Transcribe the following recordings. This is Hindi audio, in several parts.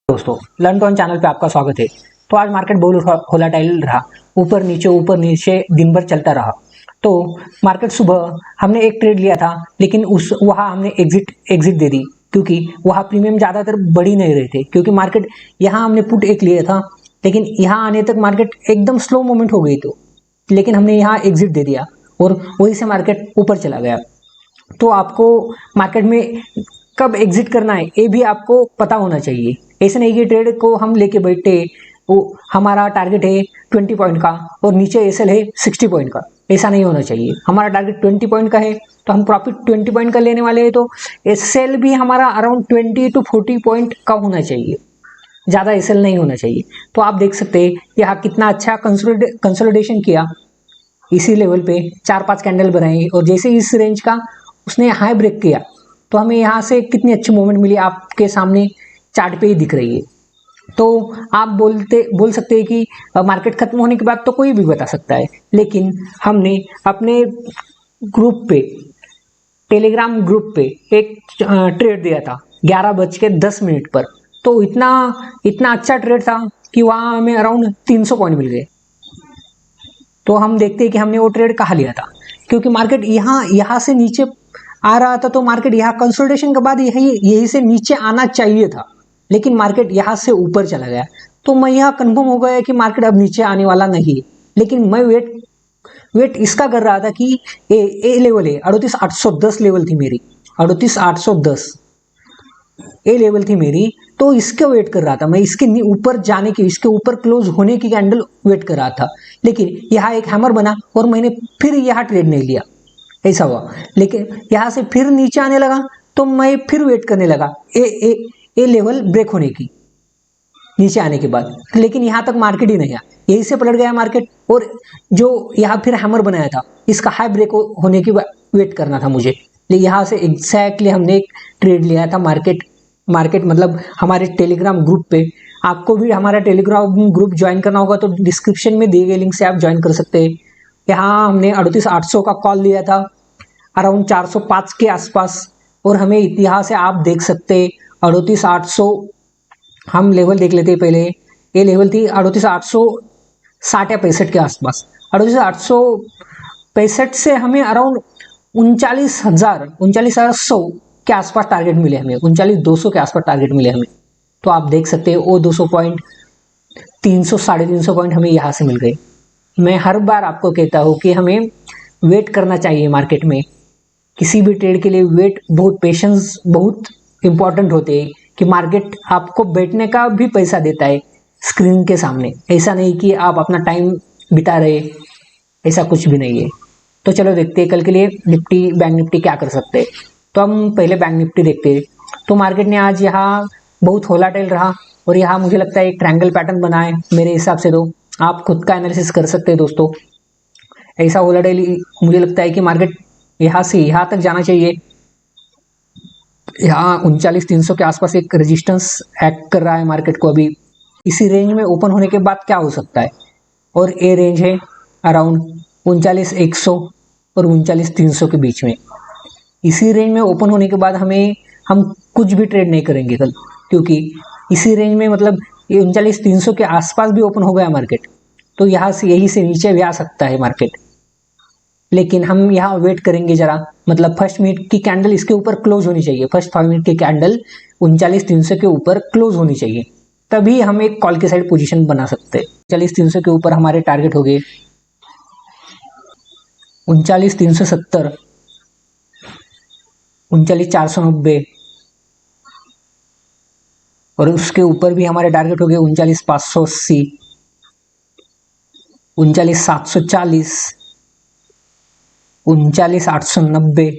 दोस्तों, लर्न टू अर्न चैनल पे आपका स्वागत है। तो आज मार्केट बहुत वोलेटाइल रहा, ऊपर नीचे दिन भर चलता रहा। तो मार्केट सुबह हमने एक ट्रेड लिया था, लेकिन वहाँ हमने एग्जिट दे दी, क्योंकि वहाँ प्रीमियम ज़्यादातर बढ़ ही नहीं रहे थे। क्योंकि मार्केट यहाँ हमने पुट एक लिया था, लेकिन यहाँ आने तक मार्केट एकदम स्लो मूवमेंट हो गई, तो लेकिन हमने यहाँ एग्जिट दे दिया और वहीं से मार्केट ऊपर चला गया। तो आपको मार्केट में कब एग्जिट करना है ये भी आपको पता होना चाहिए। ऐसे नहीं कि ट्रेड को हम लेके बैठे, वो हमारा टारगेट है 20 पॉइंट का और नीचे एसएल है 60 पॉइंट का, ऐसा नहीं होना चाहिए। हमारा टारगेट 20 पॉइंट का है तो हम प्रॉफिट 20 पॉइंट का लेने वाले हैं, तो एसएल भी हमारा अराउंड 20 to 40 पॉइंट का होना चाहिए, ज़्यादा एसएल नहीं होना चाहिए। तो आप देख सकते हैं यहाँ कितना अच्छा कंसोलिडेशन किया, इसी लेवल पे 4-5 कैंडल बनाई और जैसे इस रेंज का उसने हाई ब्रेक किया तो हमें यहाँ से कितनी अच्छी मूवमेंट मिली, आपके सामने चार्ट पे ही दिख रही है। तो आप बोल सकते हैं कि मार्केट खत्म होने के बाद तो कोई भी बता सकता है, लेकिन हमने अपने ग्रुप पे, टेलीग्राम ग्रुप पे एक ट्रेड दिया था 11:10 पर। तो इतना अच्छा ट्रेड था कि वहाँ हमें अराउंड 300 पॉइंट मिल गए। तो हम देखते हैं कि हमने वो ट्रेड कहाँ लिया था, क्योंकि मार्केट यहाँ से नीचे आ रहा था, तो मार्केट यहाँ कंसोलिडेशन के बाद यही से नीचे आना चाहिए था, लेकिन मार्केट यहाँ से ऊपर चला गया। तो मैं यहाँ कन्फर्म हो गया कि मार्केट अब नीचे आने वाला नहीं है। लेकिन मैं वेट इसका कर रहा था कि ए लेवल है 38,810 लेवल थी मेरी, 38,810 ए लेवल थी मेरी। तो इसके वेट कर रहा था मैं, इसके ऊपर जाने की, इसके ऊपर क्लोज होने की कैंडल वेट कर रहा था। लेकिन यहाँ एक हैमर बना और मैंने फिर यहाँ ट्रेड नहीं लिया, ऐसा हुआ। लेकिन यहाँ से फिर नीचे आने लगा तो मैं फिर वेट करने लगा ए लेवल ब्रेक होने की, नीचे आने के बाद। लेकिन यहाँ तक मार्केट ही नहीं आया, यही से पलट गया मार्केट। और जो यहाँ फिर हैमर बनाया था, इसका हाई ब्रेक होने की वेट करना था मुझे। लेकिन यहाँ से एग्जैक्टली हमने एक ट्रेड लिया था मार्केट मतलब हमारे टेलीग्राम ग्रुप पे। आपको भी हमारा टेलीग्राम ग्रुप ज्वाइन करना होगा तो डिस्क्रिप्शन में दिए गए लिंक से आप ज्वाइन कर सकते हैं। यहाँ हमने 38,800 का कॉल लिया था अराउंड 405 के आसपास, और हमें यहाँ से आप देख सकते 38,800 हम लेवल देख लेते पहले। ये लेवल थी 38,860 या 65 के आसपास। 38,865 से हमें अराउंड 39,100 के आसपास टारगेट मिले हमें, 39,200 के आसपास टारगेट मिले हमें। तो आप देख सकते हैं वो 200 पॉइंट, 300 350 पॉइंट हमें यहाँ से मिल गए। मैं हर बार आपको कहता हूँ कि हमें वेट करना चाहिए मार्केट में। किसी भी ट्रेड के लिए वेट, बहुत पेशेंस बहुत इंपॉर्टेंट होते हैं, कि मार्केट आपको बैठने का भी पैसा देता है स्क्रीन के सामने। ऐसा नहीं कि आप अपना टाइम बिता रहे, ऐसा कुछ भी नहीं है। तो चलो देखते हैं कल के लिए बैंक निफ्टी क्या कर सकते हैं। तो हम पहले बैंक निफ्टी देखते हैं। तो मार्केट ने आज यहाँ बहुत वोलेटाइल रहा और यहाँ मुझे लगता है एक ट्रायंगल पैटर्न बना है मेरे हिसाब से। तो आप खुद का एनालिसिस कर सकते हैं दोस्तों। ऐसा वोलेटाइल मुझे लगता है कि मार्केट यहाँ से यहाँ तक जाना चाहिए। यहाँ 39,300 के आसपास एक रेजिस्टेंस एक्ट कर रहा है मार्केट को। अभी इसी रेंज में ओपन होने के बाद क्या हो सकता है, और ये रेंज है अराउंड 39,100 और 39,300 के बीच में। इसी रेंज में ओपन होने के बाद हम कुछ भी ट्रेड नहीं करेंगे कल, क्योंकि इसी रेंज में मतलब ये 39,300 के आसपास भी ओपन हो गया मार्केट, तो यहाँ से यही से नीचे भी आ सकता है मार्केट। लेकिन हम यहाँ वेट करेंगे जरा, मतलब फर्स्ट मिनट की कैंडल इसके ऊपर क्लोज होनी चाहिए। फर्स्ट 5 मिनट की कैंडल 39,300 के ऊपर क्लोज होनी चाहिए, तभी हम एक कॉल के साइड पोजीशन बना सकते हैं। 39,300 के ऊपर हमारे टारगेट हो गए 39,370, 39,490, और उसके ऊपर भी हमारे टारगेट हो गए 39,580, 39,740, 39,890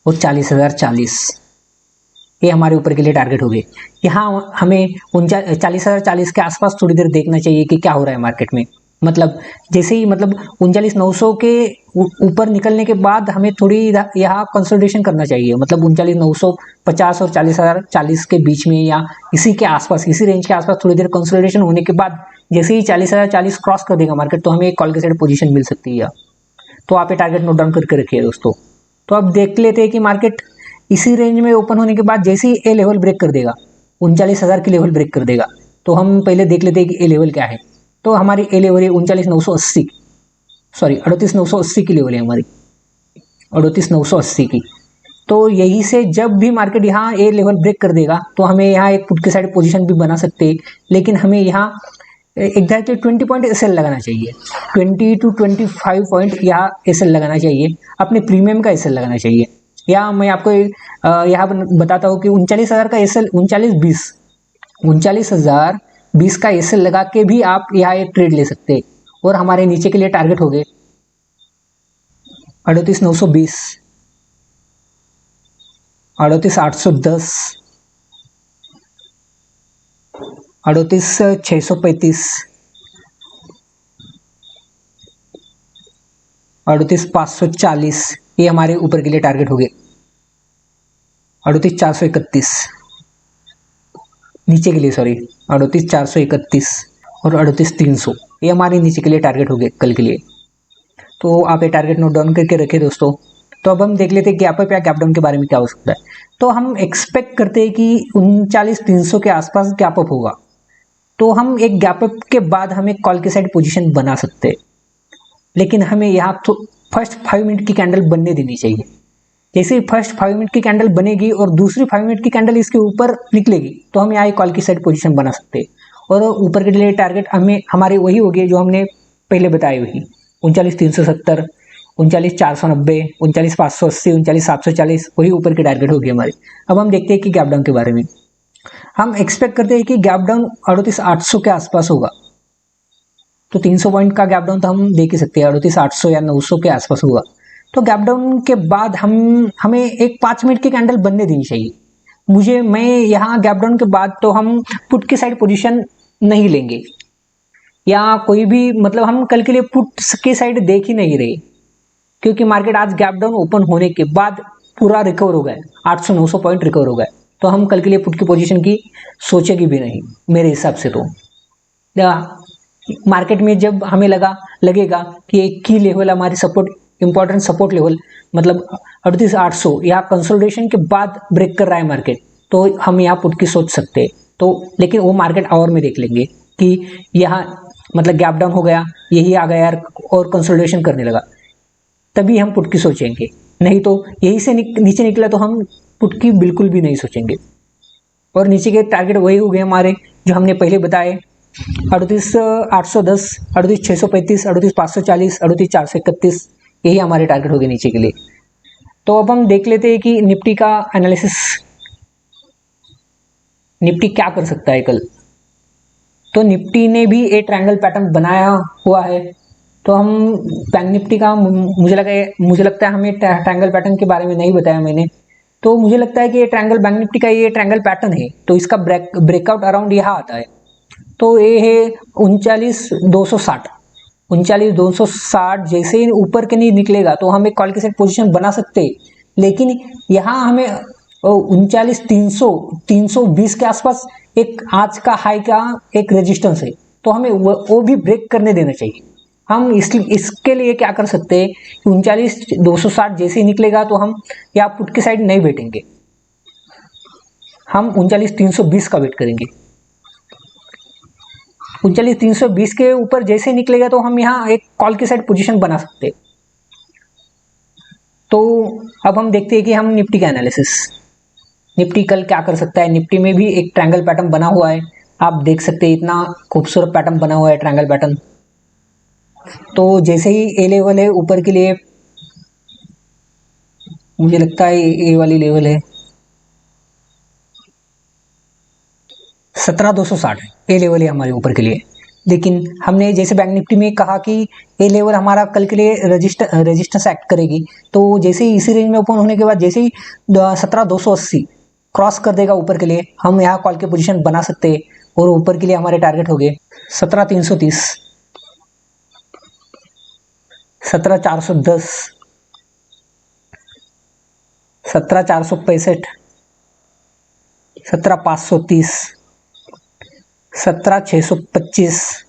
और 40,040। ये हमारे ऊपर के लिए टारगेट हो गए। यहाँ हमें 40,040 के आसपास थोड़ी देर देखना चाहिए कि क्या हो रहा है मार्केट में। मतलब जैसे ही 39,900 के ऊपर निकलने के बाद हमें थोड़ी यहाँ कंसोलिडेशन करना चाहिए। मतलब 39,950 और 40,040 के बीच में, या इसी के आसपास, इसी रेंज के आसपास थोड़ी देर कंसोलिडेशन होने के बाद जैसे ही 40,040 क्रॉस कर देगा मार्केट, तो हमें एक कॉल के साइड पोजीशन मिल सकती है। तो आप ये टारगेट नोट डाउन करके रखिए दोस्तों। तो अब देख लेते हैं कि मार्केट इसी रेंज में ओपन होने के बाद जैसे ही ए लेवल ब्रेक कर देगा, 39,000 की लेवल ब्रेक कर देगा। तो हम पहले देख लेते हैं कि ए लेवल क्या है। तो हमारी ए लेवल है 39,980, सॉरी 38,980 की लेवल है हमारी, 38,980 की। तो यही से जब भी मार्केट यहाँ ए लेवल ब्रेक कर देगा तो हमें यहाँ एक पुट के साइड पोजीशन भी बना सकते हैं, लेकिन हमें यहाँ एग्जैक्टली 20 पॉइंट एसएल लगाना चाहिए, 20 to 25 पॉइंट यहाँ एसएल लगाना चाहिए, अपने प्रीमियम का एसएल लगाना चाहिए। या मैं आपको यहाँ बताता हूँ कि 39,000 का एसएल 39,020 का एसएल लगा के भी आप यहाँ एक ट्रेड ले सकते हैं। और हमारे नीचे के लिए टारगेट हो गए 38,920, 38,810, 38,635, 38,540, ये हमारे ऊपर के लिए टारगेट हो गए। 38,431 नीचे के लिए, सॉरी 38,431 और 38,300, ये हमारे नीचे के लिए टारगेट हो गए कल के लिए। तो आप ये टारगेट नोट डाउन करके रखें दोस्तों। तो अब हम देख लेते हैं गैप अप या गैप डाउन के बारे में क्या हो सकता है। तो हम एक्सपेक्ट करते हैं कि 39,300 के आसपास गैप अप होगा। तो हम एक गैप अप के बाद हम एक कॉल के साइड पोजीशन बना सकते हैं, लेकिन हमें यहाँ तो फर्स्ट 5 मिनट की कैंडल बनने देनी चाहिए। जैसे ही फर्स्ट 5 मिनट की कैंडल बनेगी और दूसरी 5 मिनट की कैंडल इसके ऊपर निकलेगी तो हम यहाँ एक कॉल की साइड पोजीशन बना सकते हैं। और ऊपर के लिए टारगेट हमारे वही हो गए जो हमने पहले बताए, वही 39,370, 39,490, 39,580, 39,740, वही ऊपर के टारगेट हो गए हमारे। अब हम देखते हैं कि गैप डाउन के बारे में। हम एक्सपेक्ट करते हैं कि गैप डाउन 38,800 के आसपास होगा। तो 300 पॉइंट का गैप डाउन तो हम देख ही सकते हैं, 38,800 या 900 के आसपास होगा। तो गैप डाउन के बाद हमें एक 5 मिनट की कैंडल बनने देनी चाहिए। मैं यहाँ गैप डाउन के बाद तो हम पुट की साइड पोजीशन नहीं लेंगे, या कोई भी, मतलब हम कल के लिए पुट की साइड देख ही नहीं रहे, क्योंकि मार्केट आज गैप डाउन ओपन होने के बाद पूरा रिकवर हो गया, 800-900 पॉइंट रिकवर हो गए। तो हम कल के लिए पुट की पोजीशन की सोचेगी भी नहीं मेरे हिसाब से। तो मार्केट में जब हमें लगेगा कि एक की लेवल हमारी सपोर्ट, इंपॉर्टेंट सपोर्ट लेवल, मतलब 38,800 या कंसोलिडेशन के बाद ब्रेक कर रहा है मार्केट, तो हम यहाँ पुट की सोच सकते हैं। तो लेकिन वो मार्केट आवर में देख लेंगे कि यहाँ मतलब गैप डाउन हो गया, यही आ गया यार और कंसोलिडेशन करने लगा, तभी हम पुट की सोचेंगे। नहीं तो यही से नीचे निकला तो हम पुट की बिल्कुल भी नहीं सोचेंगे। और नीचे के टारगेट वही हो गए हमारे जो हमने पहले बताए, 38,810, 38,635, 38,540, 38,431, यही हमारे टारगेट हो गए नीचे के लिए। तो अब हम देख लेते हैं कि निफ्टी का एनालिसिस, निफ्टी क्या कर सकता है कल। तो निफ्टी ने भी एक ट्रायंगल पैटर्न बनाया हुआ है। तो हम बैंक निफ्टी का मुझे लगता है हमें ट्रायंगल पैटर्न के बारे में नहीं बताया मैंने। तो मुझे लगता है कि ये ट्रायंगल बैंक निफ्टी का ये ट्रायंगल पैटर्न है, तो इसका ब्रेकआउट अराउंड यहाँ आता है। तो ये है 39,260, 39,260 जैसे ही ऊपर के नहीं निकलेगा तो हम एक कॉल की साइड पोजीशन बना सकते हैं। लेकिन यहाँ हमें 39,320 के आसपास एक आज का हाई का एक रेजिस्टेंस है, तो हमें वो भी ब्रेक करने देना चाहिए। हम इसके लिए क्या कर सकते हैं, 39,260 जैसे ही निकलेगा तो हम यहाँ पुट की साइड नहीं बैठेंगे, हम 39,320 का वेट करेंगे। 39,320 के ऊपर जैसे निकलेगा तो हम यहाँ एक कॉल की साइड पोजीशन बना सकते हैं। तो अब हम देखते हैं कि हम निफ्टी का एनालिसिस, निफ्टी कल क्या कर सकता है। निफ्टी में भी एक ट्रायंगल पैटर्न बना हुआ है, आप देख सकते हैं इतना खूबसूरत पैटर्न बना हुआ है ट्रायंगल पैटर्न। तो जैसे ही ए लेवल है ऊपर के लिए, मुझे लगता है ए वाली लेवल है 17,260 ए लेवल है हमारे ऊपर के लिए। लेकिन हमने जैसे बैंक निफ्टी में कहा कि ए लेवल हमारा कल के लिए रेजिस्टेंस एक्ट करेगी। तो जैसे ही इसी रेंज में ओपन होने के बाद जैसे ही 17,280 क्रॉस कर देगा ऊपर के लिए, हम यहाँ कॉल के पोजीशन बना सकते हैं। और ऊपर के लिए हमारे टारगेट हो गए 17,330, 17,410, 17,465, 17,530, 17,625,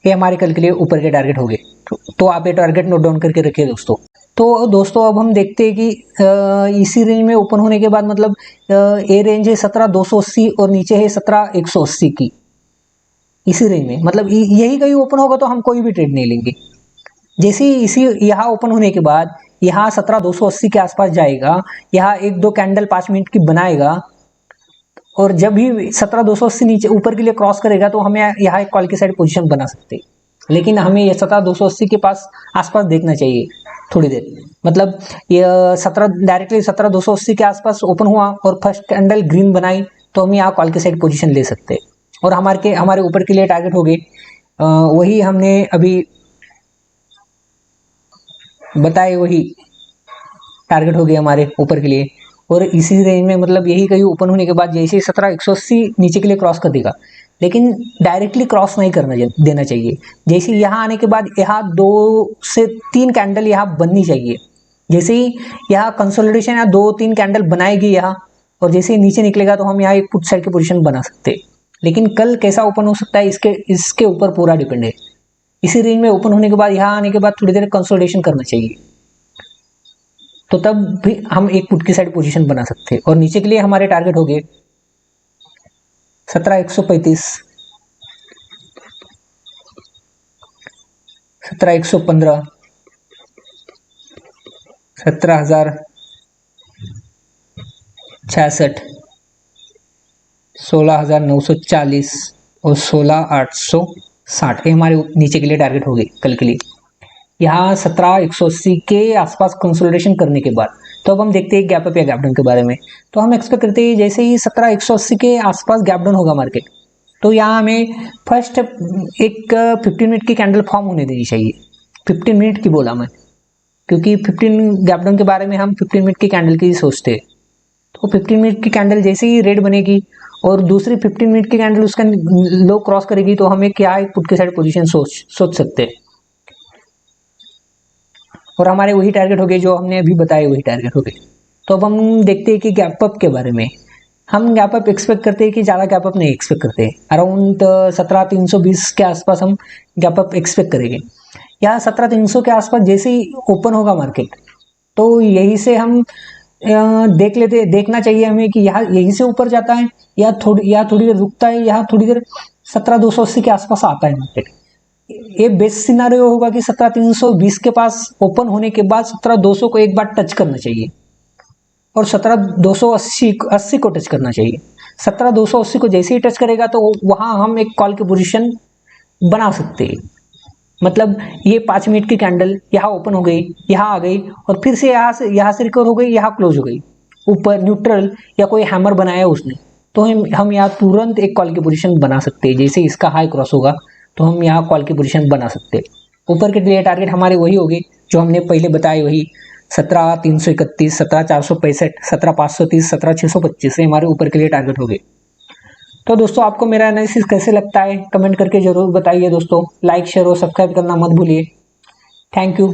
ये हमारे कल के लिए ऊपर के टारगेट हो गए। तो आप ये टारगेट नोट डाउन करके रखिए दोस्तों। तो दोस्तों अब हम देखते हैं कि इसी रेंज में ओपन होने के बाद मतलब ए रेंज है 17,280 और नीचे है 17,180 की, इसी रेंज में मतलब यही कहीं ओपन होगा तो हम कोई भी ट्रेड नहीं लेंगे। जैसे ही इसी यहाँ ओपन होने के बाद यहाँ 17,280 के आसपास जाएगा, यहाँ एक दो कैंडल 5 मिनट की बनाएगा और जब भी 17,280 नीचे ऊपर के लिए क्रॉस करेगा तो हमें यहाँ एक कॉल की साइड पोजीशन बना सकते हैं। लेकिन हमें ये 17,280 के पास आसपास देखना चाहिए थोड़ी देर, मतलब ये 17 डायरेक्टली 17,280 के आसपास ओपन हुआ और फर्स्ट कैंडल ग्रीन बनाई तो हम यहाँ कॉल की साइड पोजीशन ले सकते हैं। और हमारे ऊपर के लिए टारगेट हो गए वही हमने अभी बताए, वही टारगेट हो गए हमारे ऊपर के लिए। और इसी रेंज में मतलब यही कहीं ओपन होने के बाद जैसे ही 17,180 नीचे के लिए क्रॉस कर देगा, लेकिन डायरेक्टली क्रॉस नहीं करना देना चाहिए। जैसे यहाँ आने के बाद यहाँ 2 से 3 कैंडल यहाँ बननी चाहिए। जैसे ही यहाँ कंसोलिडेशन या 2-3 कैंडल बनाएगी यहाँ और जैसे ही नीचे निकलेगा तो हम यहाँ एक पुट साइड की पोजीशन बना सकते हैं। लेकिन कल कैसा ओपन हो सकता है इसके ऊपर पूरा डिपेंड है। इसी रेंज में ओपन होने के बाद यहाँ आने के बाद थोड़ी देर कंसोलिडेशन करना चाहिए, तो तब भी हम एक पुट की साइड पोजीशन बना सकते हैं। और नीचे के लिए हमारे टारगेट हो गए 17,135, 17,115, 17,066, 16,940 और 16,860 ये हमारे नीचे के लिए टारगेट हो गए कल के लिए। यहाँ 17,180 के आसपास कंसोलिडेशन करने के बाद तो अब हम देखते हैं गैप अप या गैप डाउन के बारे में। तो हम एक्सपेक्ट करते हैं जैसे ही 17,180 के आसपास गैप डाउन होगा मार्केट, तो यहाँ हमें फर्स्ट एक 15 मिनट की कैंडल फॉर्म होने देनी चाहिए। 15 मिनट की बोला मैं, क्योंकि 15 गैप डाउन के बारे में हम 15 मिनट की कैंडल की सोचते हैं। तो 15 मिनट की कैंडल जैसे ही रेड बनेगी और दूसरी 15 मिनट की कैंडल उसका लो क्रॉस करेगी तो हमें क्या एक पुट की साइड पोजीशन सोच सकते हैं। और हमारे वही टारगेट हो गए जो हमने अभी बताए, वही टारगेट हो गए। तो अब हम देखते हैं कि गैप अप के बारे में। हम गैप अप एक्सपेक्ट करते हैं कि ज़्यादा गैप अप नहीं एक्सपेक्ट करते हैं, अराउंड 17,320 के आसपास हम गैप अप एक्सपेक्ट करेंगे। यहाँ 17,300 के आसपास जैसे ही ओपन होगा मार्केट तो यही से हम देखना चाहिए हमें कि यहाँ यहीं से ऊपर जाता है या थोड़ी देर रुकता है, यहाँ थोड़ी देर 17,280 के आसपास आता है मार्केट। ये बेस्ट सिनारियो होगा कि 17,320 के पास ओपन होने के बाद 17,200 को एक बार टच करना चाहिए और 17,280 को टच करना चाहिए। 17,280 को जैसे ही टच करेगा तो वहां हम एक कॉल की पोजीशन बना सकते हैं। मतलब ये 5 मिनट की कैंडल यहाँ ओपन हो गई, यहाँ आ गई और फिर से यहाँ से रिकवर हो गई, यहाँ क्लोज हो गई, ऊपर न्यूट्रल या कोई हैमर बनाया उसने, तो हम यहाँ तुरंत एक कॉल की पोजीशन बना सकते हैं। जैसे इसका हाई क्रॉस होगा तो हम यहाँ कॉल की पोजीशन बना सकते हैं। ऊपर के लिए टारगेट हमारे वही होंगे जो हमने पहले बताए, वही 17,331, 17,465, 17,530, 17,625 से हमारे ऊपर के लिए टारगेट हो गए। तो दोस्तों आपको मेरा एनालिसिस कैसे लगता है कमेंट करके जरूर बताइए दोस्तों। लाइक शेयर और सब्सक्राइब करना मत भूलिए। Thank you.